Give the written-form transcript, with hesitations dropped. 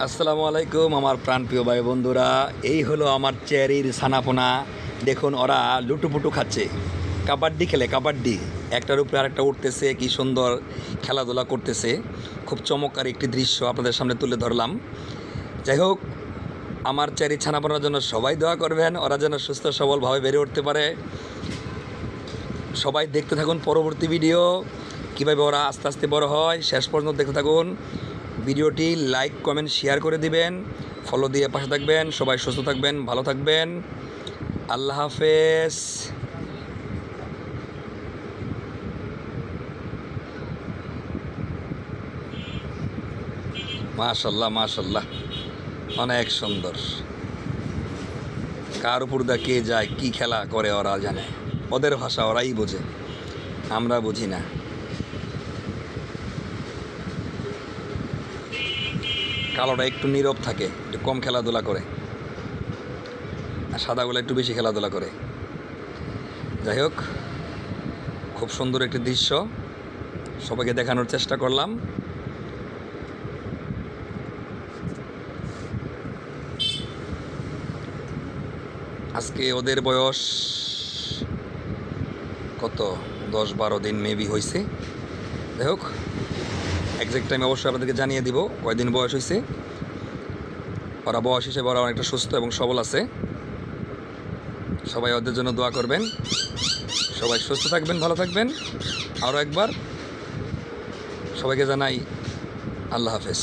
আসসালামু আলাইকুম আমার প্রাণপ্রিয় ভাই বন্ধুরা, এই হলো আমার চেরির ছানাপোনা। দেখুন ওরা লুটুপুটু খাচ্ছে, কাবাড্ডি খেলে, কাবাড্ডি একটার উপরে আরেকটা উঠতেছে, কি সুন্দর খেলাধুলা করতেছে। খুব চমৎকার একটি দৃশ্য আপনাদের সামনে তুলে ধরলাম। যাই হোক, আমার চেরি ছানাপোনার জন্য সবাই দোয়া করবেন, ওরা যেন সুস্থ সবলভাবে বেড়ে উঠতে পারে। সবাই দেখতে থাকুন পরবর্তী ভিডিও, কীভাবে ওরা আস্তে আস্তে বড় হয়। শেষ পর্যন্ত দেখতে থাকুন ভিডিওটি, লাইক কমেন্ট শেয়ার করে দিবেন, ফলো দিয়ে পাশে থাকবেন। সবাই সুস্থ থাকবেন, ভালো থাকবেন। আল্লাহ হাফেজ। মাশাল্লাহ মাশাল্লাহ, অনেক সুন্দর। কার উপর দা কে যায়, কি খেলা করে ওরা জানে, ওদের ভাষা ওরাই বোঝে, আমরা বুঝি না। কালোটা একটু নীরব থাকে, একটু কম খেলাধুলা করে, আর সাদাগুলো একটু বেশি খেলাধুলা করে। যাই হোক, খুব সুন্দর একটি দৃশ্য সবাইকে দেখানোর চেষ্টা করলাম। আজকে ওদের বয়স কত, 10-12 দিন মেবি হয়েছে। যাই হোক, এক্সাক্ট টাইম অবশ্যই আপনাদেরকে জানিয়ে দিব কয়দিন বয়স হয়েছে। ওরা বয়স হিসেবে ওরা অনেকটা সুস্থ এবং সবল আছে। সবাই ওদের জন্য দোয়া করবেন। সবাই সুস্থ থাকবেন, ভালো থাকবেন। আরও একবার সবাইকে জানাই আল্লাহ হাফেজ।